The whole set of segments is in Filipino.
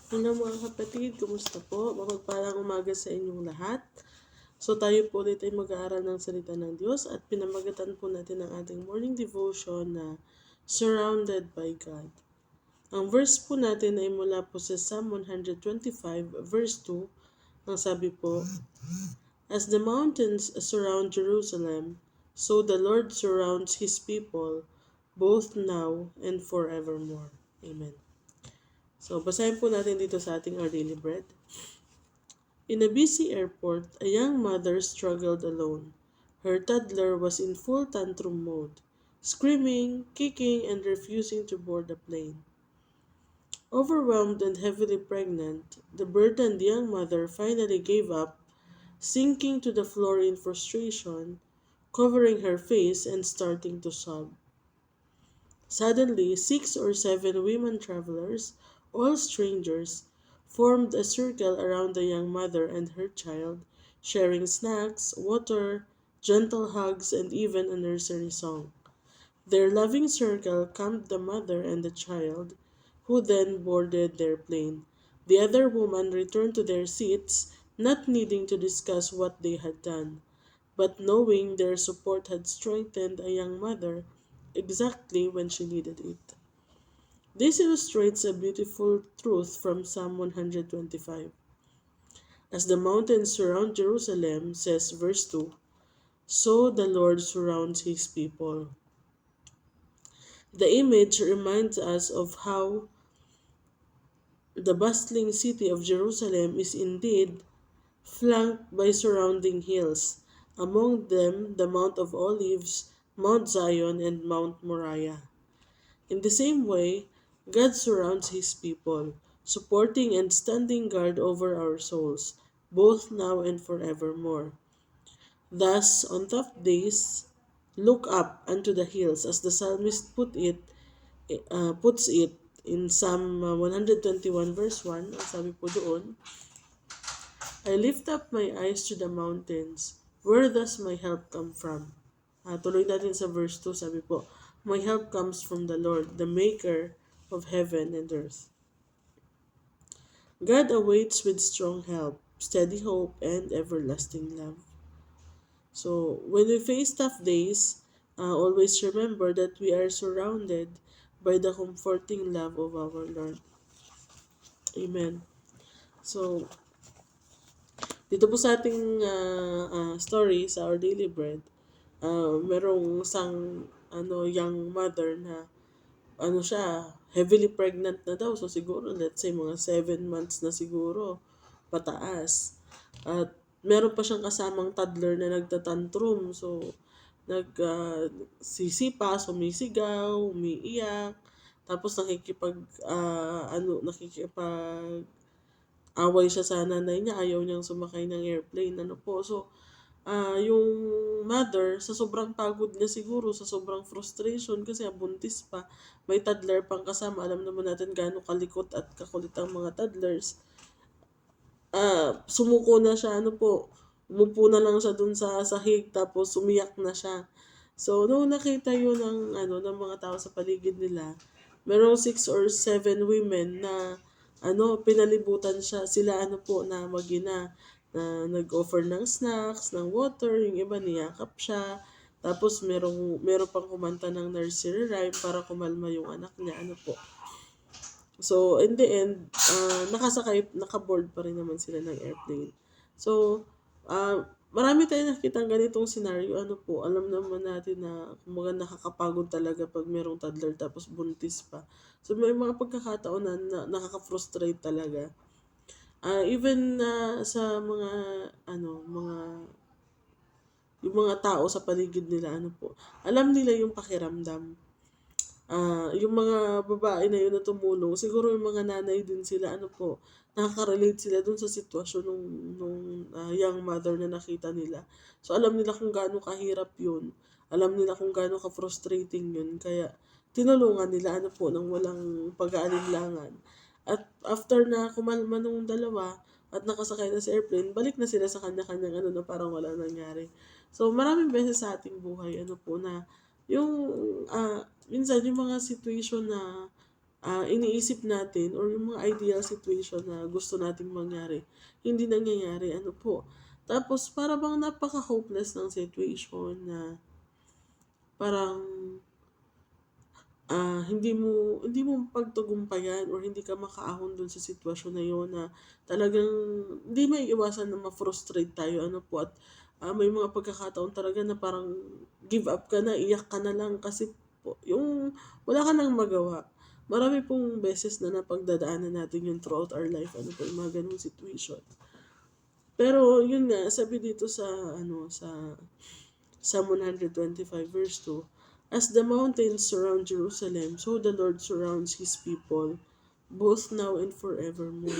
Hello mga kapatid, kumusta po? Mapagpalang umaga sa inyong lahat. So tayo po ulit ay mag-aaral ng salita ng Diyos at pinamagatan po natin ang ating morning devotion na Surrounded by God. Ang verse po natin ay mula po sa Psalm 125 verse 2. Ang sabi po, "As the mountains surround Jerusalem, so the Lord surrounds His people, both now and forevermore." Amen. So, basahin po natin dito sa ating Our Daily Bread. In a busy airport, a young mother struggled alone. Her toddler was in full tantrum mode, screaming, kicking, and refusing to board the plane. Overwhelmed and heavily pregnant, the burdened young mother finally gave up, sinking to the floor in frustration, covering her face and starting to sob. Suddenly, 6 or 7 women travelers, all strangers, formed a circle around the young mother and her child, sharing snacks, water, gentle hugs, and even a nursery song. Their loving circle calmed the mother and the child, who then boarded their plane. The other women returned to their seats, not needing to discuss what they had done, but knowing their support had strengthened a young mother exactly when she needed it. This illustrates a beautiful truth from Psalm 125. As the mountains surround Jerusalem, says verse 2, so the Lord surrounds his people. The image reminds us of how the bustling city of Jerusalem is indeed flanked by surrounding hills, among them the Mount of Olives, Mount Zion, and Mount Moriah. In the same way, God surrounds his people, supporting and standing guard over our souls, both now and forevermore. Thus, on tough days, look up unto the hills, as the psalmist puts it in Psalm 121 verse 1. Ang sabi po doon, I lift up my eyes to the mountains. Where does my help come from? Tuloy natin sa verse 2, sabi po, my help comes from the Lord, the maker of heaven and earth. God awaits with strong help, steady hope, and everlasting love. So, when we face tough days, always remember that we are surrounded by the comforting love of our Lord. Amen. So, dito po sa ating story sa Our Daily Bread, merong isang young mother na siya, heavily pregnant na daw. So siguro, let's say, mga 7 months na siguro, pataas. At meron pa siyang kasamang toddler na nagtatantrum. So, sisipa, sumisigaw, umiiyak. Tapos nakikipag away siya sa nanay niya, ayaw niyang sumakay ng airplane. So, yung mother, sa sobrang pagod niya siguro, sa sobrang frustration, kasi buntis pa, may toddler pang kasama. Alam naman natin gaano kalikot at kakulit ang mga toddlers. Sumuko na siya, umupo na lang siya dun sa sahig, tapos umiyak na siya. So, nung nakita yun ng mga tao sa paligid nila, merong 6 or 7 women na pinalibutan sila na magina na nag-offer ng snacks, ng water, yung iba niyakap siya. Tapos meron pang kumanta ng nursery rhyme para kumalma yung anak niya, So, in the end, nakaboard pa rin naman sila ng airplane. So, marami tayong nakitang ganitong scenario. Alam naman natin na kumaga nakakapagod talaga pag merong toddler tapos buntis pa. So, may mga pagkakataon na nakaka-frustrate talaga. Even sa yung mga tao sa paligid nila, alam nila yung pakiramdam. Yung mga babae na yun na tumulong, siguro yung mga nanay din sila, nakaka-relate sila dun sa sitwasyon nung young mother na nakita nila. So, alam nila kung gaano kahirap yun. Alam nila kung gaano ka-frustrating yun. Kaya, tinulungan nila, nang walang pag-aalinlangan. At after na kumalma nung dalawa, at nakasakay na sa airplane, balik na sila sa kanya-kanyang na parang wala nangyari. So, maraming beses sa ating buhay, na yung minsan yung mga situation na iniisip natin or yung mga ideal situation na gusto nating mangyari, hindi nangyayari. Ano po? Tapos para bang napaka-hopeless ng situation na parang hindi mo pagtagumpayan or hindi ka makaahon dun sa sitwasyon na yun na talagang hindi maiiwasan na ma-frustrate tayo, ano po, at may mga pagkakataon talaga na parang give up ka na, iyak ka na lang kasi po, yung wala ka nang magawa. Marami pong beses na napagdadaanan natin yung throughout our life, ano po, yung mga ganung situation. Pero yun nga, sabi dito sa Psalm 125 verse 2, As the mountains surround Jerusalem, so the Lord surrounds His people, both now and forevermore.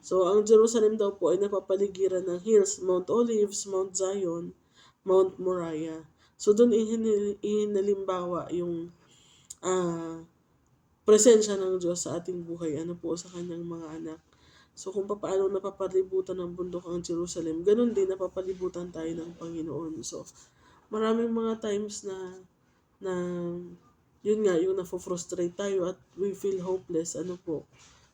So, ang Jerusalem daw po ay napapaligiran ng hills, Mount Olives, Mount Zion, Mount Moriah. So, doon ihinalimbawa yung ah, presensya ng Diyos sa ating buhay, ano po, sa kanyang mga anak. So, kung paano napapalibutan ng bundok ang Jerusalem, ganun din napapalibutan tayo ng Panginoon. So, maraming mga times na yun nga, yung nafo-frustrate tayo at we feel hopeless, ano po.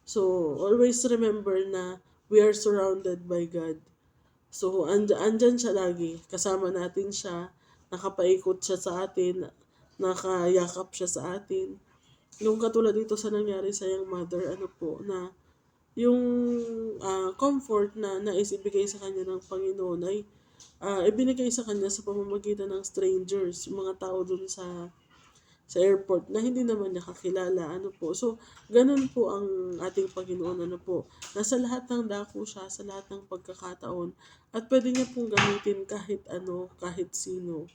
So, always remember na we are surrounded by God. So, andyan siya lagi. Kasama natin siya. Nakapaikot siya sa atin. Nakayakap siya sa atin. Yung katulad dito sa nangyari sa young mother, ano po, na yung comfort na nais ibigay sa kanya ng Panginoon ay ibinigay sa kanya sa pamamagitan ng strangers, yung mga tao dun sa airport na hindi naman niya kakilala, ano po. So, ganun po ang ating Panginoon, ano po. Nasa lahat ng dako siya, sa lahat ng pagkakataon. At pwede niya pong gamitin kahit ano, kahit sino.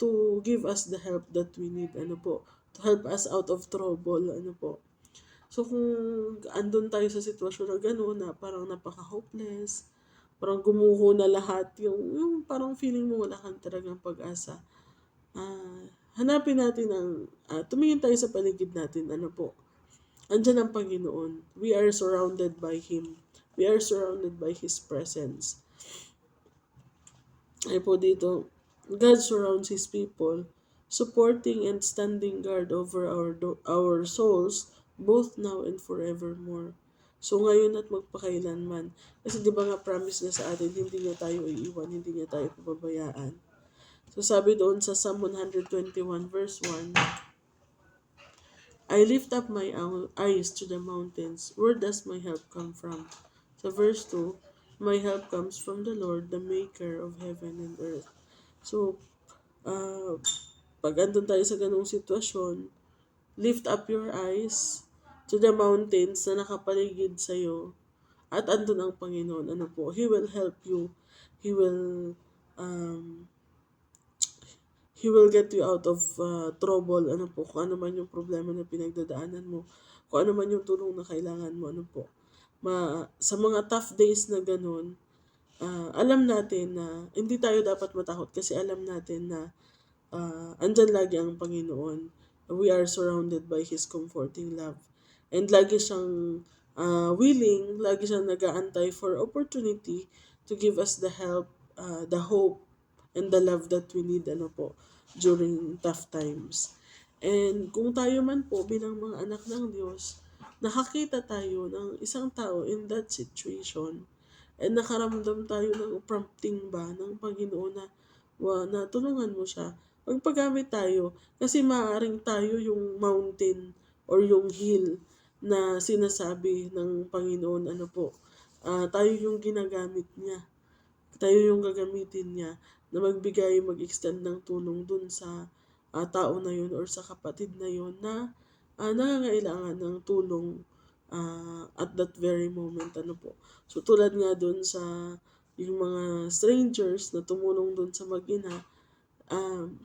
To give us the help that we need, ano po. To help us out of trouble, ano po. So, kung andun tayo sa sitwasyon na gano'n, na parang napaka-hopeless, parang gumuho na lahat, yung parang feeling mo wala kang talagang pag-asa, hanapin natin tumingin tayo sa paligid natin, ano po. Andyan ang Panginoon. We are surrounded by Him. We are surrounded by His presence. Ay po dito, God surrounds His people, supporting and standing guard over our souls, both now and forevermore. So ngayon at magpakailanman. Kasi di ba nga promise na sa atin, hindi niya tayo iiwan, hindi niya tayo pababayaan. So sabi doon sa Psalm 121 verse 1, I lift up my eyes to the mountains. Where does my help come from? Sa verse 2, my help comes from the Lord, the maker of heaven and earth. So, pag andun tayo sa ganung sitwasyon, lift up your eyes to the mountains na nakapaligid sa'yo. At andun ang Panginoon. Ano po? He will help you. He will He will get you out of trouble, ano po, kung ano man yung problema na pinagdadaanan mo, kung ano man yung tulong na kailangan mo, ano po. Sa mga tough days na ganun, alam natin na hindi tayo dapat matakot kasi alam natin na andyan lagi ang Panginoon. We are surrounded by His comforting love. And lagi siyang willing, lagi siyang nag-aantay for opportunity to give us the help, the hope, and the love that we need, ano po, during tough times. And kung tayo man po bilang mga anak ng Diyos, nakakita tayo ng isang tao in that situation, and nakaramdam tayo ng prompting ba ng Panginoon na tulungan mo siya, magpagamit tayo. Kasi maaaring tayo yung mountain or yung hill na sinasabi ng Panginoon, ano po, tayo yung ginagamit niya. Tayo yung gagamitin niya na magbigay, mag-extend ng tulong dun sa tao na yun or sa kapatid na yun na nangangailangan ng tulong at that very moment, ano po. So tulad nga dun sa yung mga strangers na tumulong dun sa mag-ina,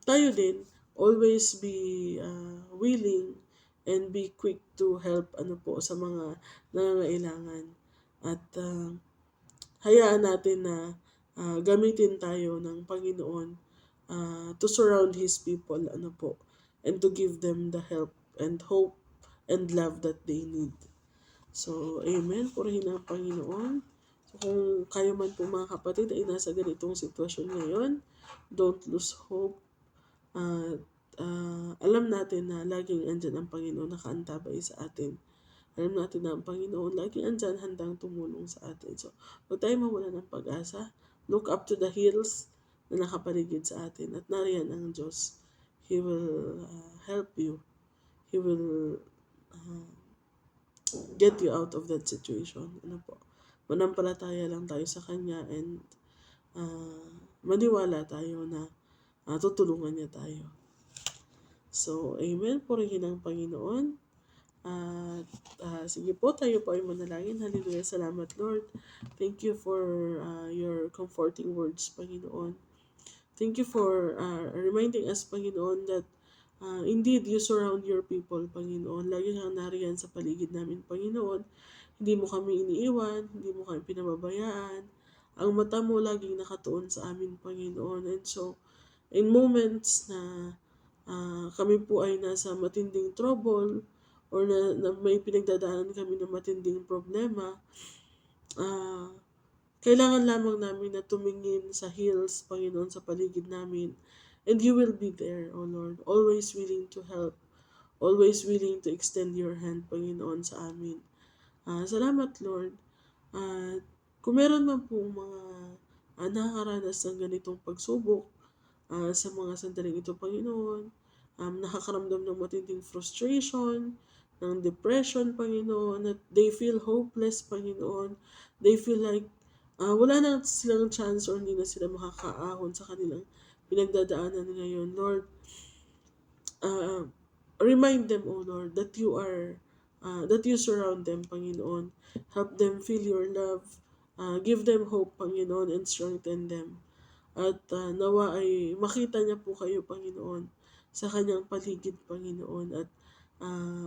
tayo din always be willing and be quick to help, ano po, sa mga nangangailangan. At hayaan natin na gamitin tayo ng Panginoon to surround His people, ano po, and to give them the help and hope and love that they need. So, amen. Purihin ang Panginoon. So, kung kayo man po mga kapatid ay nasa ganitong sitwasyon ngayon, don't lose hope. alam natin na laging andyan ang Panginoon nakaantabay sa atin. Alam natin na ang Panginoon laging andyan handang tumulong sa atin. So, huwag tayo mawala ng pag-asa. Look up to the hills na nakapaligid sa atin. At nariyan ang Diyos. He will help you. He will get you out of that situation. Ano po? Manampalataya lang tayo sa Kanya and maniwala tayo na tutulungan niya tayo. So, amen. Purihin ang Panginoon. At sige po, tayo po ay manalangin. Hallelujah. Salamat, Lord. Thank you for your comforting words, Panginoon. Thank you for reminding us, Panginoon, that indeed, you surround your people, Panginoon. Lagi kang nariyan sa paligid namin, Panginoon. Hindi mo kami iniiwan, hindi mo kami pinababayaan. Ang mata mo laging nakatuon sa amin, Panginoon. And so, in moments na kami po ay nasa matinding trouble or na may pinagdadaanan kami ng matinding problema, kailangan lamang namin na tumingin sa hills, Panginoon, sa paligid namin. And you will be there, O Lord, always willing to help, always willing to extend your hand, Panginoon, sa amin. Salamat, Lord. Kung meron man po mga nakakaranas ng ganitong pagsubok sa mga sandaling ito, Panginoon, nakakaramdam ng matinding frustration, ng depression, Panginoon, that they feel hopeless, Panginoon. They feel like wala na silang chance or hindi na sila makakaahon sa kanilang pinagdadaanan ngayon. Lord, remind them, O Lord, that you surround them, Panginoon. Help them feel your love. Give them hope, Panginoon, and strengthen them. At nawa ay makita niya po kayo, Panginoon, sa kanyang paligid, Panginoon. At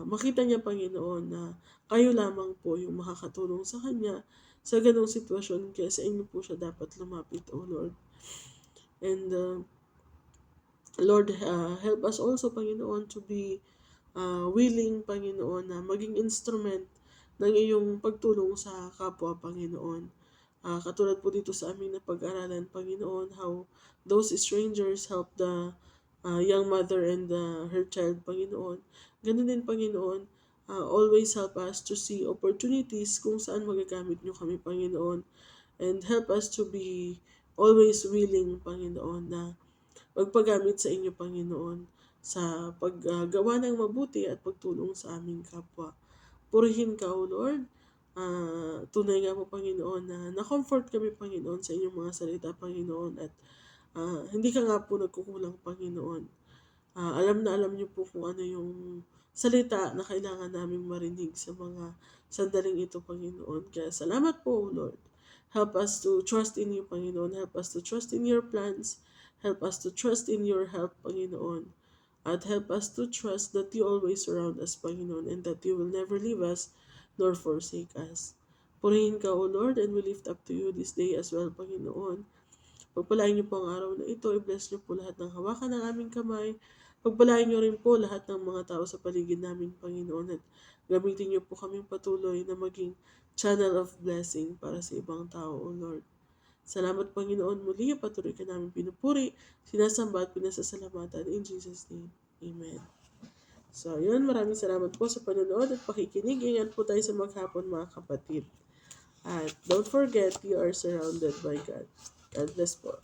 makita niya, Panginoon, na kayo lamang po yung makakatulong sa kanya sa ganong sitwasyon. Kaya sa inyo po siya dapat lumapit, O Lord. And Lord, help us also, Panginoon, to be willing, Panginoon, na maging instrument ng iyong pagtulong sa kapwa, Panginoon. Katulad po dito sa aming napag-aralan, Panginoon, how those strangers help the young mother and her child, Panginoon. Ganun din, Panginoon, always help us to see opportunities kung saan magagamit niyo kami, Panginoon. And help us to be always willing, Panginoon, na magpagamit sa inyo, Panginoon, sa paggawa ng mabuti at pagtulong sa aming kapwa. Purihin ka, O Lord. Tunay nga po, Panginoon, na na-comfort kami, Panginoon, sa inyong mga salita, Panginoon, at hindi ka nga po nagkukulang, Panginoon. Alam na alam niyo po kung ano yung salita na kailangan naming marinig sa mga sandaling ito, Panginoon. Kaya salamat po, O Lord. Help us to trust in you, Panginoon. Help us to trust in your plans. Help us to trust in your help, Panginoon. At help us to trust that you always surround us, Panginoon, and that you will never leave us nor forsake us. Purihin ka, O Lord, and we lift up to you this day as well, Panginoon. Pagpalain niyo po ang araw na ito. I-bless niyo po lahat ng hawakan ng aming kamay. Pagpalain niyo rin po lahat ng mga tao sa paligid namin, Panginoon. At gamitin niyo po kaming patuloy na maging channel of blessing para sa ibang tao, O Lord. Salamat, Panginoon, muli. Patuloy ka namin pinupuri, sinasamba at pinasasalamatan. In Jesus' name, Amen. So, yun. Maraming salamat po sa panonood at pakikinig. Ingat po tayo sa maghapon, mga kapatid. At don't forget, you are surrounded by God. God bless po.